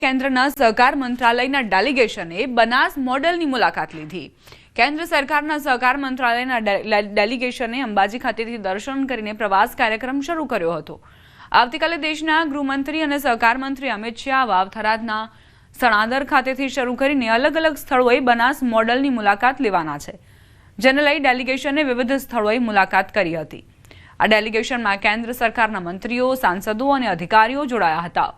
કેન્દ્રના સહકાર મંત્રાલયના ડેલિગેશને બનાસ મોડલની મુલાકાત લીધી। કેન્દ્ર સરકારના સહકાર મંત્રાલયના ડેલિગેશને અંબાજી ખાતેથી દર્શન કરીને પ્રવાસ કાર્યક્રમ શરૂ કર્યો હતો। આવતીકાલે દેશના ગૃહમંત્રી અને સહકાર મંત્રી અમિત શાહ વાવથરાના સણાદર ખાતેથી શરૂ કરીને અલગ અલગ સ્થળોએ બનાસ મોડલની મુલાકાત લેવાના છે, જેને લઈ ડેલિગેશને વિવિધ સ્થળોએ મુલાકાત કરી હતી। આ ડેલિગેશનમાં કેન્દ્ર સરકારના મંત્રીઓ, સાંસદો અને અધિકારીઓ જોડાયા હતા।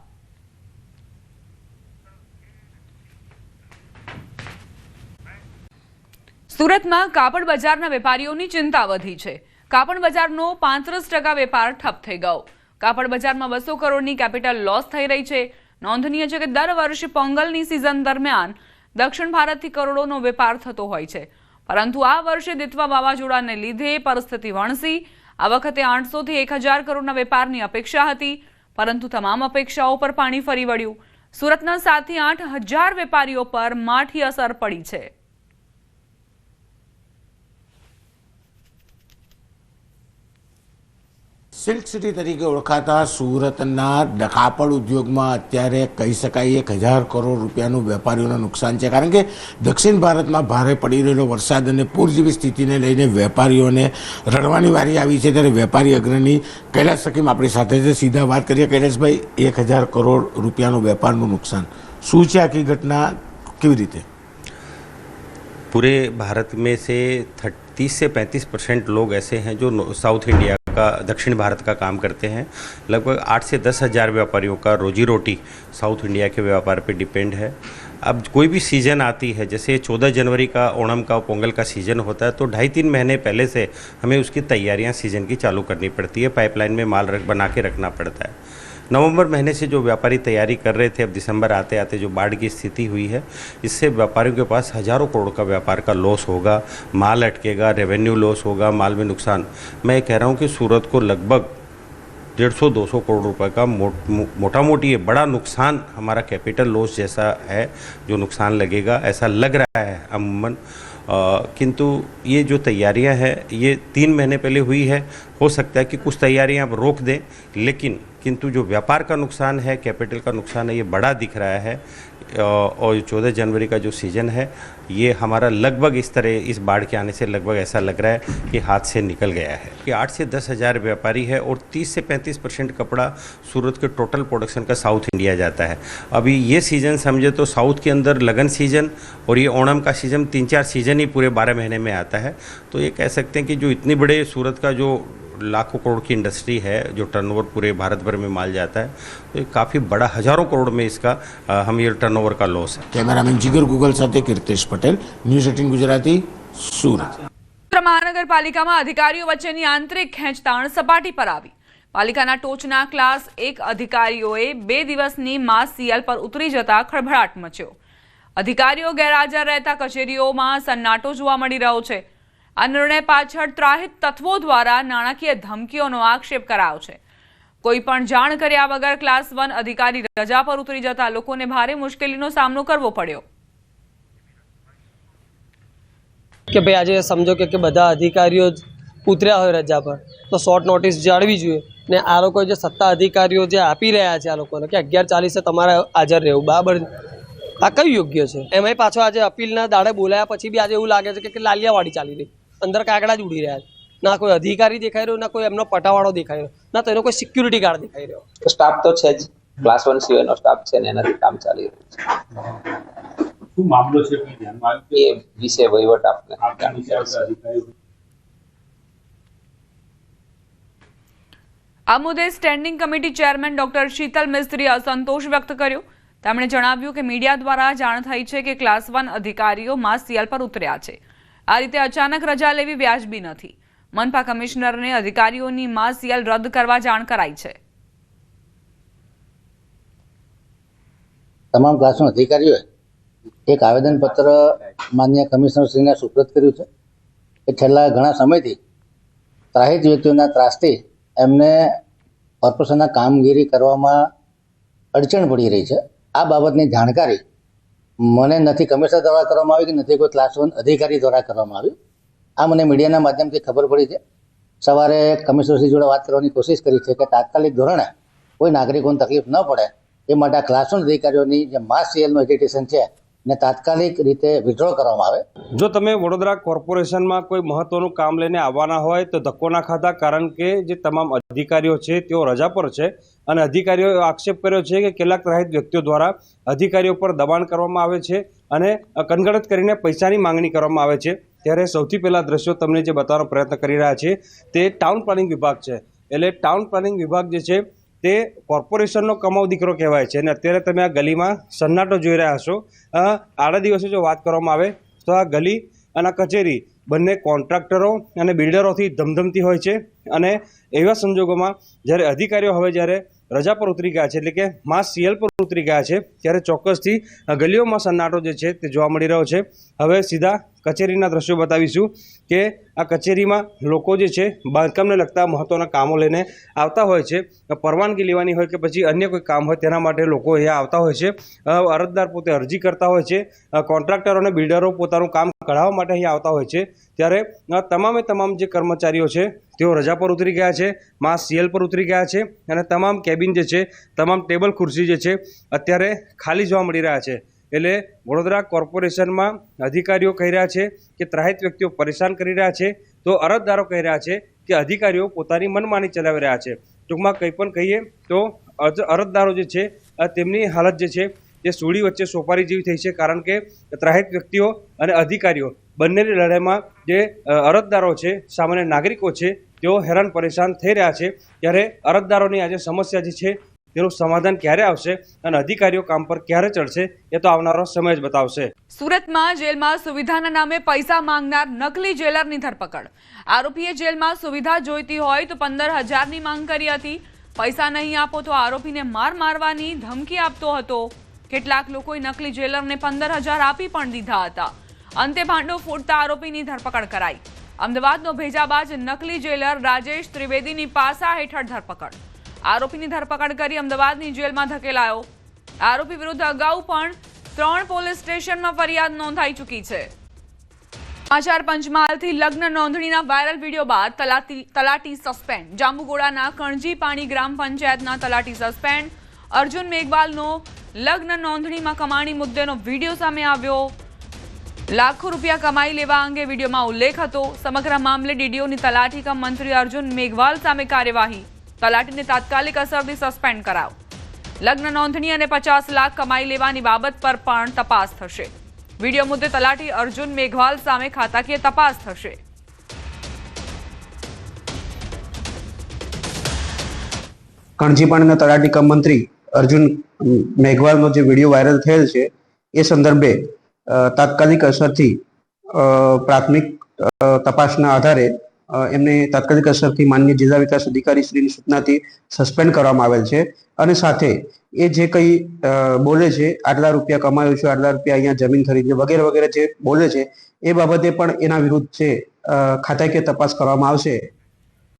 સુરતમાં કાપડ બજારના વેપારીઓની ચિંતા વધી છે। કાપડ બજારનો 35% વેપાર ઠપ થઈ ગયો। કાપડ બજારમાં 200 કરોડની કેપિટલ લોસ થઈ રહી છે। નોંધનીય છે કે દર વર્ષે પોંગલની સિઝન દરમિયાન દક્ષિણ ભારતથી કરોડોનો વેપાર થતો હોય છે, પરંતુ આ વર્ષે દિત્વા વાવાઝોડાને લીધે પરિસ્થિતિ વણસી। આ વખતે 800 થી 1000 કરોડના વેપારની અપેક્ષા હતી, પરંતુ તમામ અપેક્ષાઓ પર પાણી ફરી વળ્યું। સુરતના 7 થી 8 હજાર વેપારીઓ પર માઠી અસર પડી છે। સિલ્ક સિટી તરીકે ઓળખાતા સુરતના કાપડ ઉદ્યોગમાં અત્યારે કહી શકાય 1000 કરોડ રૂપિયાનું વેપારીઓને નુકસાન છે, કારણ કે દક્ષિણ ભારતમાં ભારે પડી રહેલો વરસાદ અને પૂર જેવી સ્થિતિને લઈને વેપારીઓને રડવાની વારી આવી છે। ત્યારે વેપારી અગ્રણી કૈલાશ સકીમ આપણી સાથે છે, સીધા વાત કરીએ। કૈલાશભાઈ, 1000 કરોડ રૂપિયાનું વેપારનું નુકસાન શું છે, આખી ઘટના કેવી રીતે? पूरे भारत में से 30 से 35% लोग ऐसे हैं जो साउथ इंडिया का, दक्षिण भारत का काम करते हैं। लगभग 8 से 10 हज़ार व्यापारियों का रोजी रोटी साउथ इंडिया के व्यापार पे डिपेंड है। अब कोई भी सीज़न आती है, जैसे 14 जनवरी का ओणम का पोंगल का सीज़न होता है, तो 2.5-3 महीने पहले से हमें उसकी तैयारियां सीज़न की चालू करनी पड़ती है। पाइपलाइन में माल बना के रखना पड़ता है। नवंबर महीने से जो व्यापारी तैयारी कर रहे थे, अब दिसंबर आते आते जो बाढ़ की स्थिति हुई है, इससे व्यापारियों के पास हज़ारों करोड़ का व्यापार का लॉस होगा, माल अटकेगा, रेवेन्यू लॉस होगा, माल में नुकसान। मैं कह रहा हूँ कि सूरत को लगभग 150-200 करोड़ रुपए का मोटा मोटी ये बड़ा नुकसान, हमारा कैपिटल लॉस जैसा है जो नुकसान लगेगा, ऐसा लग रहा है अमूमन। किंतु ये जो तैयारियां हैं ये 3 महीने पहले हुई है। हो सकता है कि कुछ तैयारियां आप रोक दें, लेकिन किंतु जो व्यापार का नुकसान है, कैपिटल का नुकसान है, ये बड़ा दिख रहा है। और 14 जनवरी का जो सीज़न है ये हमारा लगभग इस तरह, इस बाढ़ के आने से लगभग ऐसा लग रहा है कि हाथ से निकल गया है। कि 8 से 10 हज़ार व्यापारी है और 30 से 35% कपड़ा सूरत के टोटल प्रोडक्शन का साउथ इंडिया जाता है। अभी ये सीज़न समझे तो साउथ के अंदर लगन सीज़न और ये ओणम का सीज़न, 3-4 सीज़न ही पूरे 12 महीने में आता है। तो ये कह सकते हैं कि जो इतनी बड़े सूरत का जो लाखों करोड़ की इंडस्ट्री है, जो टर्नओवर पूरे भारत भर में माल जाता है, तो ये काफ़ी बड़ा हज़ारों करोड़ में इसका हम ये टर्नओवर का लॉस है। कैमरामैन जिगर गूगल साथे कीर्तेश पटेल, न्यूज़ 18 गुजराती, सूरत। મહાનગરપાલિકામાં અધિકારીઓ વચ્ચેની આંતરિક ખેંચતાણ સપાટી પર આવી। પાલિકાના ટોચના ક્લાસ 1 અધિકારીઓએ 2 દિવસની માસ સીએલ પર ઉતરી જતા ખળભળાટ મચ્યો। અધિકારીઓ ગેરહાજર રહેતા કચેરીઓમાં સન્નાટો જોવા મળી રહ્યો છે। આ નિર્ણય પાછળ ત્રાહિત તત્વો દ્વારા નાણાકીય ધમકીઓનો આક્ષેપ કરાયો છે। કોઈ પણ જાણ કર્યા વગર ક્લાસ 1 અધિકારી રજા પર ઉતરી જતા લોકોને ભારે મુશ્કેલીનો સામનો કરવો પડ્યો। કે ભાઈ આજે સમજો કે બધા અધિકારીઓ ઉતર્યા હોય રજા પર તો શોર્ટ નોટિસ જાળવી જોઈએ ને આ લોકો જે સત્તા અધિકારીઓ જે આપી રહ્યા છે આ લોકોને કે 11:40 તમારે હાજર રહેવું, બરાબર આ કયું યોગ્ય છે? એમાંય પાછો આજે અપીલના દાડે બોલાયા પછી બી આજે એવું લાગે છે કે લાલિયાવાડી ચાલી રહી, અંદર કાગડા જ ઉડી રહ્યા છે। ના કોઈ અધિકારી દેખાઈ રહ્યો, ના કોઈ એમનો પટાવાળો દેખાઈ રહ્યો, ના તો એનો કોઈ સિક્યુરિટી ગાર્ડ દેખાઈ રહ્યો। સ્ટાફ તો છે જ, ક્લાસ 1 સિવાયનો સ્ટાફ છે ને એનાથી કામ ચાલી રહ્યું છે। શું મામલો છે કે ધ્યાનમાં આવ્યું એ વિશે વહીવટ આપને આ મુદ્દે standing committee chairman doctor Shital મિસ્ત્રીએ અસંતોષ વ્યક્ત કર્યો। તેમણે જણાવ્યું કે મીડિયા દ્વારા જાણ થઈ છે કે ક્લાસ 1 અધિકારીઓ માસ સીએલ પર ઉતર્યા છે। આ રીતે અચાનક રજા લેવી વ્યાજબી નથી। મનપા કમિશનરને અધિકારીઓની માસ સીએલ રદ કરવા જાણ કરાઈ છે। તમામ ક્લાસના અધિકારીઓએ એક આવેદનપત્ર માનનીય કમિશનરશ્રીને સુપ્રત કર્યું છે કે છેલ્લા ઘણા સમયથી ત્રાહિત વ્યક્તિઓના ત્રાસથી એમને કોર્પોરેશનના કામગીરી કરવામાં અડચણ પડી રહી છે। આ બાબતની જાણકારી મને નથી કમિશનર દ્વારા કરવામાં આવી કે નથી કોઈ ક્લાસ 1 અધિકારી દ્વારા કરવામાં આવી। આ મને મીડિયાના માધ્યમથી ખબર પડી છે। સવારે કમિશનરશ્રી જોડે વાત કરવાની કોશિશ કરી છે કે તાત્કાલિક ધોરણે કોઈ નાગરિકોને તકલીફ ન પડે એ માટે આ ક્લાસ 1 અધિકારીઓની જે માસ સીએલનું એજિટેશન છે ને તાત્કાલિક રીતે વિથડ્રો કરવામાં આવે. જો તમે વડોદરા કોર્પોરેશનમાં કોઈ મહત્વનું કામ લઈને આવવાના હોય તો ધક્કો ના ખાતા, કારણ કે જે તમામ અધિકારીઓ છે તેઓ રજા પર છે અને અધિકારીઓએ આક્ષેપ કર્યો છે કે કેટલાક ત્રાહિત વ્યક્તિઓ દ્વારા અધિકારીઓ પર દબાણ કરવામાં આવે છે અને કનગડત કરીને પૈસાની માંગણી કરવામાં આવે છે. ત્યારે સૌથી પહેલાં દ્રશ્યો તમને જે બતાવવાનો પ્રયત્ન કરી રહ્યા છે તે ટાઉન પ્લાનિંગ વિભાગ છે. એટલે ટાઉન પ્લાનિંગ વિભાગ જે છે તે કોર્પોરેશનનો કમાઉ દીકરો કહેવાય છે અને અત્યારે તમે આ ગલીમાં સન્નાટો જોઈ રહ્યા છો. આડા દિવસે જો વાત કરવામાં આવે તો આ ગલી અને આ કચેરી બંને કોન્ટ્રાક્ટરો અને બિલ્ડરોથી ધમધમતી હોય છે અને એવા સંજોગોમાં જ્યારે અધિકારીઓ હવે જ્યારે રજા પર ઉતરી ગયા છે, એટલે કે માસ સીએલ પર ઉતરી ગયા છે, ત્યારે ચોક્કસથી ગલીઓમાં સન્નાટો જે છે તે જોવા મળી રહ્યો છે. હવે સીધા કચેરીના દ્રશ્યો બતાવીશું કે આ કચેરીમાં લોકો જે છે બાંધકામને લગતા મહત્ત્વના કામો લઈને આવતા હોય છે. પરવાનગી લેવાની હોય કે પછી અન્ય કોઈ કામ હોય તેના માટે લોકો અહીંયા આવતા હોય છે. અરજદાર પોતે અરજી કરતા હોય છે, કોન્ટ્રાક્ટરો અને બિલ્ડરો પોતાનું કામ કઢાવવા માટે અહીંયા આવતા હોય છે. ત્યારે તમામ જે કર્મચારીઓ છે તેઓ રજા પર ઉતરી ગયા છે, માસ સીએલ પર ઉતરી ગયા છે અને તમામ કેબિન જે છે, તમામ ટેબલ ખુરશી જે છે અત્યારે ખાલી જોવા મળી રહ્યા છે. એટલે વડોદરા કોર્પોરેશનમાં અધિકારીઓ કહી રહ્યા છે કે ત્રાહિત વ્યક્તિઓ પરેશાન કરી રહ્યા છે, તો અરજદારો કહી રહ્યા છે કે અધિકારીઓ પોતાની મનમાની ચલાવી રહ્યા છે. ટૂંકમાં કંઈ પણ કહીએ તો અરજદારો જે છે તેમની હાલત જે છે તે સૂળી વચ્ચે સોપારી જેવી થઈ છે, કારણ કે ત્રાહિત વ્યક્તિઓ અને અધિકારીઓ બંનેની લડાઈમાં જે અરજદારો છે, સામાન્ય નાગરિકો છે, તેઓ હેરાન પરેશાન થઈ રહ્યા છે. ત્યારે અરજદારોની આજે સમસ્યા જે છે તેનું સમાધાન ક્યારે આવશે અને અધિકારીઓ કામ પર ક્યારે ચડશે એ તો આવનારો સમય જ બતાવશે. સુરતમાં જેલમાં સુવિધાના નામે પૈસા માંગનાર નકલી જેલરની ધરપકડ. આરોપીએ જેલમાં સુવિધા જોઈતી હોય તો 15,000ની માંગ કરી હતી. પૈસા નહીં આપો તો આરોપીને મારવાની ધમકી આપતો હતો. કેટલાક લોકોએ નકલી જેલરને 15,000 આપી પણ દીધા હતા. અંતે ભાંડો ફૂટતા આરોપીની ધરપકડ કરાઈ. અમદાવાદનો ભેજાબાજ નકલી જેલર રાજેશ ત્રિવેદીની પાસા હેઠળ ધરપકડ. આરોપીની ધરપકડ કરી અમદાવાદની જેલમાં ધકેલાયો. આરોપી વિરુદ્ધ અગાઉ પણ 3 પોલીસ સ્ટેશનમાં ફરિયાદ નોંધાઈ ચૂકી છે. સમાચાર પંચમહાલથી લગ્ન નોંધણીના વાયરલ વિડીયો બાદ તલાટી સસ્પેન્ડ. જાંબુગોડાના કણજી પાણી ગ્રામ પંચાયતના તલાટી સસ્પેન્ડ. અર્જુન મેઘવાલનો લગ્ન નોંધણીમાં કમાણી મુદ્દેનો વિડીયો સામે આવ્યો. લાખો રૂપિયા કમાઈ લેવા અંગે વિડીયોમાં ઉલ્લેખ હતો. સમગ્ર મામલે ડીડીઓની તલાટી કમ મંત્રી અર્જુન મેઘવાલ સામે કાર્યવાહી. તલાટીને તાત્કાલિક અસરથી સસ્પેન્ડ કરાવ. લગ્ન નોંધણી અને 50 લાખ કમાઈ લેવાની બાબત પર પણ તપાસ થશે. વિડીયો મુદ્દે તલાટી અર્જુન મેઘવાલ સામે ખાતાકીય તપાસ થશે. કણજીપાણીના તલાટી કમ મંત્રી અર્જુન મેઘવાલનો જે વિડીયો વાયરલ થયેલ છે એ સંદર્ભે તાત્કાલિક અસરથી પ્રાથમિક તપાસના આધારે એમને તાત્કાલિક અસરથી માનનીય જિલ્લા વિકાસ અધિકારી શ્રીની સૂચનાથી સસ્પેન્ડ કરવામાં આવેલ છે. અને સાથે એ જે કંઈ બોલે છે, આટલા રૂપિયા કમાયો છું, આટલા રૂપિયા અહીંયા જમીન ખરીદી વગેરે વગેરે જે બોલે છે એ બાબતે પણ એના વિરુદ્ધ છે ખાતાકીય તપાસ કરવામાં આવશે